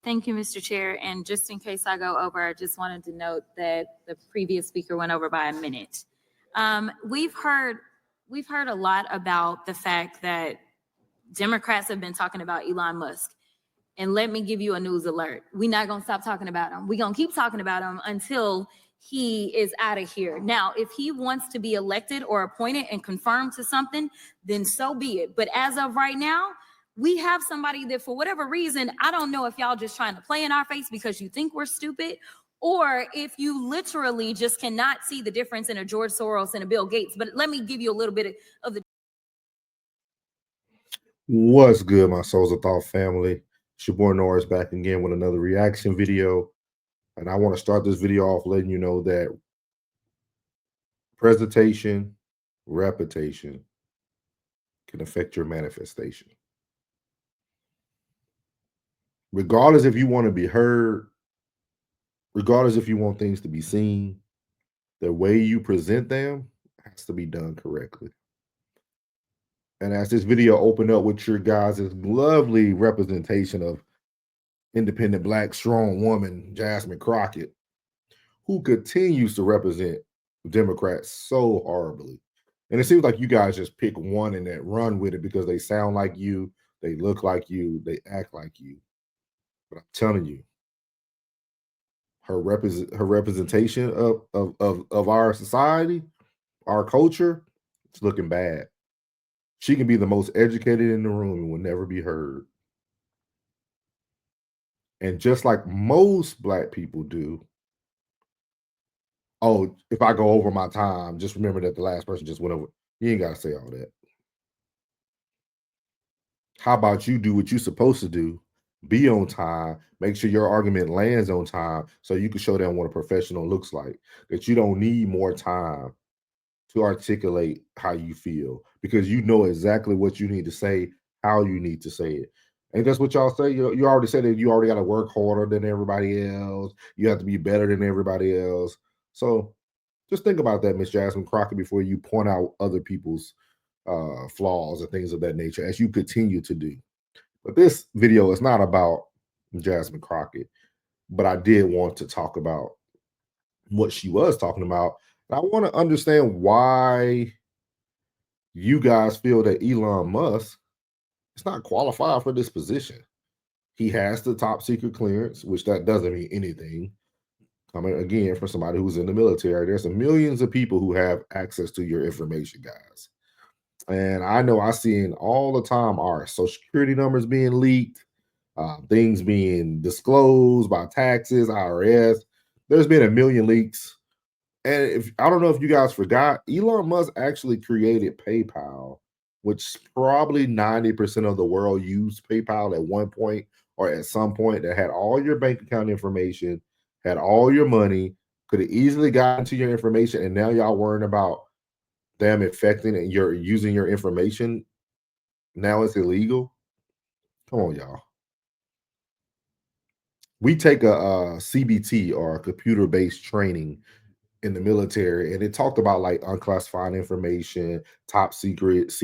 Thank you, Mr. Chair. And just in case I go over, I just wanted to note that the previous speaker went over by a minute. We've heard a lot about the fact that Democrats have been talking about Elon Musk. And let me give you a news alert. We're not going to stop talking about him. We're going to keep talking about him until he is out of here. Now, if he wants to be elected or appointed and confirmed to something, then so be it. But as of right now, we have somebody that for whatever reason, I don't know if y'all just trying to play in our face because you think we're stupid, or if you literally just cannot see the difference in a George Soros and a Bill Gates. But let me give you a little bit of the. What's good, my Souls of Thought family? It's your boy Norris back again with another reaction video. And I want to start this video off letting you know that presentation, reputation can affect your manifestation. Regardless if you want to be heard, regardless if you want things to be seen, the way you present them has to be done correctly. And as this video opened up with your guys' lovely representation of independent Black strong woman, Jasmine Crockett, who continues to represent Democrats so horribly. And it seems like you guys just pick one and then run with it because they sound like you, they look like you, they act like you. But I'm telling you, her representation of our society, our culture, it's looking bad. She can be the most educated in the room and will never be heard. And just like most Black people do, oh, if I go over my time, just remember that the last person just went over. You ain't got to say all that. How about you do what you're supposed to do? Be on time. Make sure your argument lands on time so you can show them what a professional looks like. That you don't need more time to articulate how you feel because you know exactly what you need to say, how you need to say it. And that's what y'all say. You already said that you already got to work harder than everybody else. You have to be better than everybody else. So just think about that, Miss Jasmine Crockett, before you point out other people's flaws and things of that nature, as you continue to do. But this video is not about Jasmine Crockett, but I did want to talk about what she was talking about. And I want to understand why you guys feel that Elon Musk is not qualified for this position. He has the top secret clearance, which that doesn't mean anything. I mean, again, for somebody who's in the military, there's millions of people who have access to your information, guys. And I know I see all the time our social security numbers being leaked, things being disclosed by taxes, IRS. There's been a million leaks. And if I don't know if you guys forgot, Elon Musk actually created PayPal, which probably 90% of the world used PayPal at one point or at some point, that had all your bank account information, had all your money, could have easily gotten to your information, and now y'all worrying about them affecting and you're using your information. Now it's illegal. Come on, y'all. We take a CBT or a computer-based training in the military, and it talked about like unclassified information, top secret.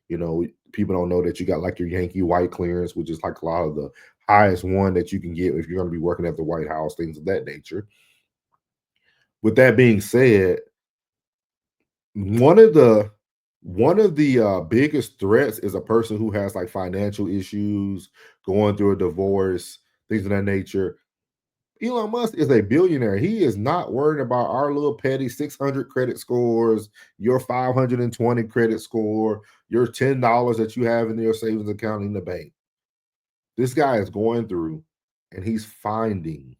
You know, people don't know that you got like your Yankee White clearance, which is like a lot of the highest one that you can get if you're going to be working at the White House, things of that nature. With that being said, one of the biggest threats is a person who has like financial issues, going through a divorce, things of that nature. Elon Musk is a billionaire. He is not worried about our little petty 600 credit scores, your 520 credit score, your $10 that you have in your savings account in the bank. This guy is going through and he's finding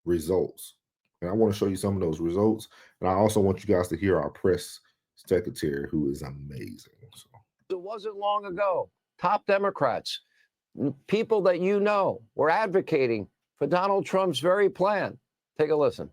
results. And I want to show you some of those results. And I also want you guys to hear our press secretary, who is amazing. So. It wasn't long ago. Top Democrats, people that you know, were advocating for Donald Trump's very plan. Take a listen.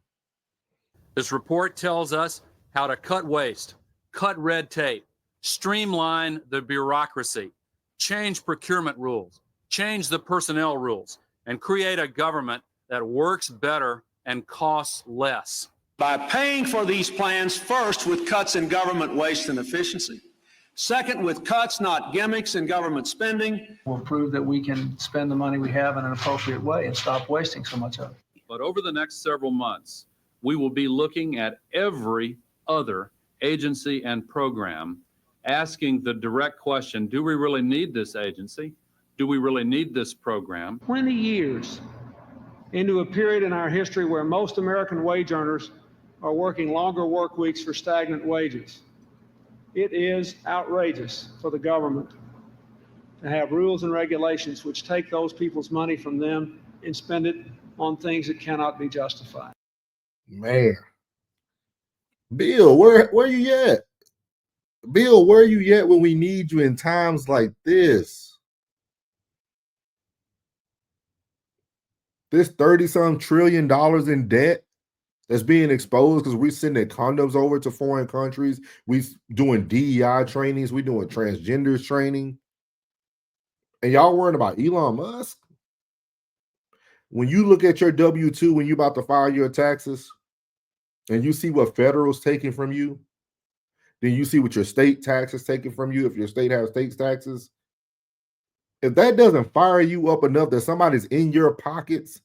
This report tells us how to cut waste, cut red tape, streamline the bureaucracy, change procurement rules, change the personnel rules, and create a government that works better and costs less. By paying for these plans first with cuts in government waste and efficiency, Second, with cuts, not gimmicks, in government spending. We'll prove that we can spend the money we have in an appropriate way and stop wasting so much of it. But over the next several months, we will be looking at every other agency and program, asking the direct question, do we really need this agency? Do we really need this program? 20 years into a period in our history where most American wage earners are working longer work weeks for stagnant wages. It is outrageous for the government to have rules and regulations which take those people's money from them and spend it on things that cannot be justified. Man. Bill, where you at? Bill, where you at when we need you in times like this? This 30-some trillion dollars in debt that's being exposed because we're sending condoms over to foreign countries. We doing DEI trainings. We doing transgenders training. And y'all worrying about Elon Musk? When you look at your W-2 when you're about to file your taxes and you see what federal's taking from you, then you see what your state tax is taking from you if your state has state taxes. If that doesn't fire you up enough that somebody's in your pockets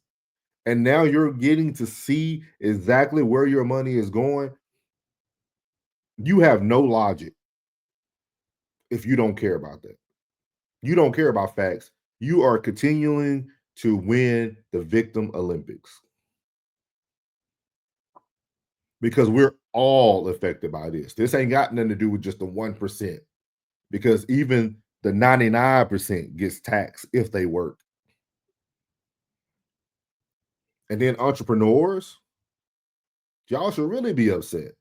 and now you're getting to see exactly where your money is going, you have no logic if you don't care about that. You don't care about facts. You are continuing to win the victim Olympics. Because we're all affected by this. This ain't got nothing to do with just the 1%. Because even the 99% gets taxed if they work. And then entrepreneurs, y'all should really be upset.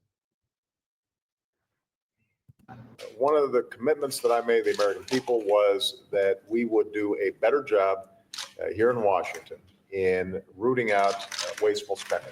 One of the commitments that I made to the American people was that we would do a better job here in Washington in rooting out wasteful spending.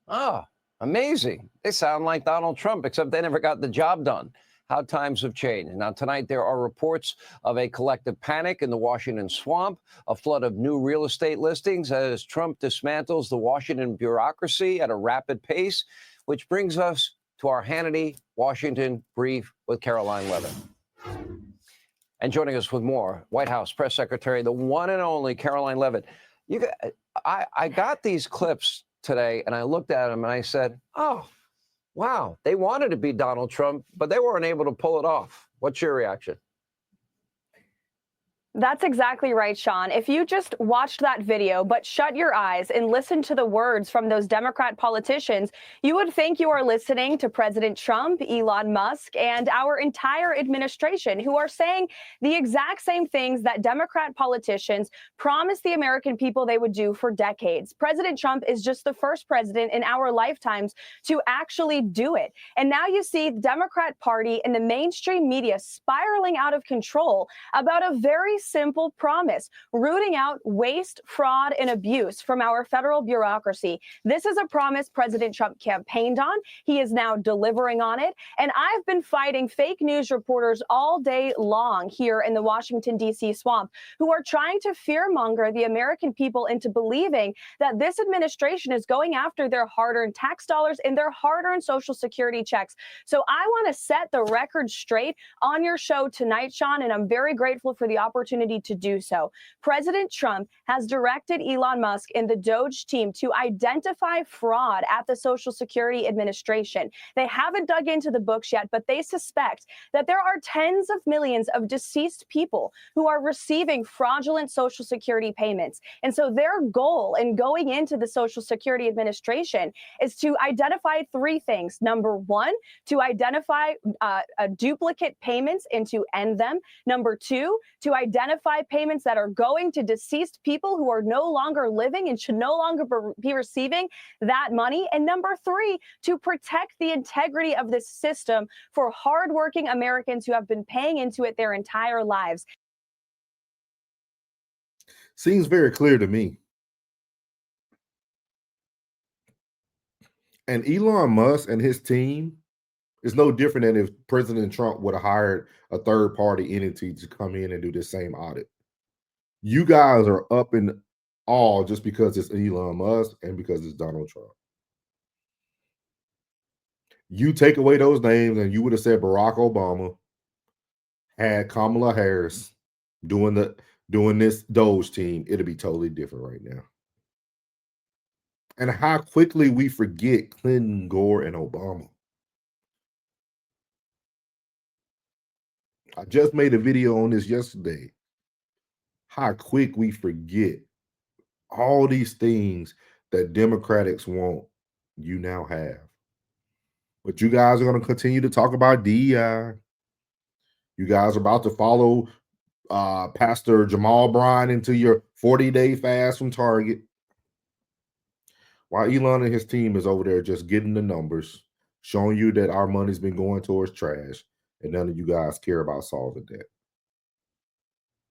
Oh, amazing. They sound like Donald Trump, except they never got the job done. How times have changed. Now, tonight, there are reports of a collective panic in the Washington swamp, a flood of new real estate listings as Trump dismantles the Washington bureaucracy at a rapid pace, which brings us to our Hannity Washington brief with Caroline Levitt. And joining us with more, White House Press Secretary, the one and only Caroline Levitt. I got these clips today, and I looked at them, and I said, oh, wow, they wanted to be Donald Trump, but they weren't able to pull it off. What's your reaction? That's exactly right, Sean. If you just watched that video, but shut your eyes and listened to the words from those Democrat politicians, you would think you are listening to President Trump, Elon Musk, and our entire administration, who are saying the exact same things that Democrat politicians promised the American people they would do for decades. President Trump is just the first president in our lifetimes to actually do it. And now you see the Democrat Party and the mainstream media spiraling out of control about a very simple promise: rooting out waste, fraud, and abuse from our federal bureaucracy. This is a promise President Trump campaigned on. He is now delivering on it. And I've been fighting fake news reporters all day long here in the Washington, D.C. swamp, who are trying to fearmonger the American people into believing that this administration is going after their hard-earned tax dollars and their hard-earned Social Security checks. So I want to set the record straight on your show tonight, Sean, and I'm very grateful for the opportunity to do so. President Trump has directed Elon Musk and the Doge team to identify fraud at the Social Security Administration. They haven't dug into the books yet, but they suspect that there are tens of millions of deceased people who are receiving fraudulent Social Security payments. And so their goal in going into the Social Security Administration is to identify three things. Number one, to identify duplicate payments and to end them. Number two, to identify payments that are going to deceased people who are no longer living and should no longer be receiving that money. And number three, to protect the integrity of this system for hardworking Americans who have been paying into it their entire lives. Seems very clear to me. And Elon Musk and his team is no different than if President Trump would have hired a third-party entity to come in and do the same audit. You guys are up in awe just because it's Elon Musk and because it's Donald Trump. You take away those names and you would have said Barack Obama had Kamala Harris doing this Doge team, it'll be totally different right now. And how quickly we forget Clinton, Gore, and Obama. I just made a video on this yesterday. How quick we forget all these things that Democrats want, you now have. But you guys are going to continue to talk about DEI. You guys are about to follow Pastor Jamal Bryan into your 40-day fast from Target. While Elon and his team is over there just getting the numbers, showing you that our money's been going towards trash, and none of you guys care about solving that.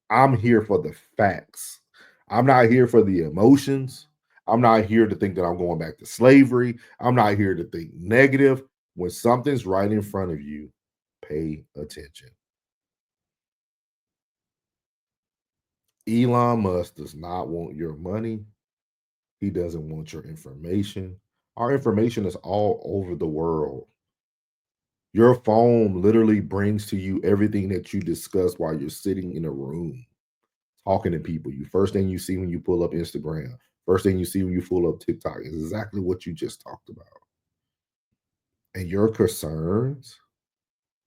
I'm here for the facts. I'm not here for the emotions. I'm not here to think that I'm going back to slavery. I'm not here to think negative. When something's right in front of you, pay attention. Elon Musk does not want your money. He doesn't want your information. Our information is all over the world. Your phone literally brings to you everything that you discuss while you're sitting in a room talking to people. First thing you see when you pull up Instagram, first thing you see when you pull up TikTok is exactly what you just talked about. And your concerns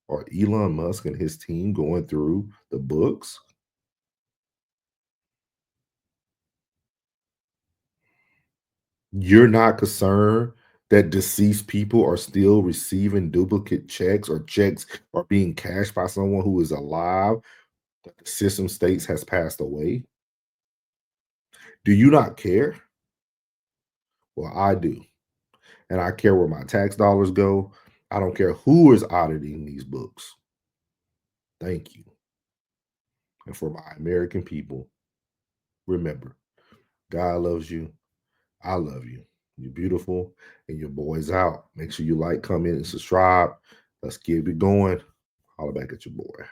are Elon Musk and his team going through the books. You're not concerned that deceased people are still receiving duplicate checks, or checks are being cashed by someone who is alive that the system states has passed away? Do you not care? Well, I do. And I care where my tax dollars go. I don't care who is auditing these books. Thank you. And for my American people, remember, God loves you. I love you. You're beautiful, and your boy's out. Make sure you like, comment, and subscribe. Let's keep it going. Holler back at your boy.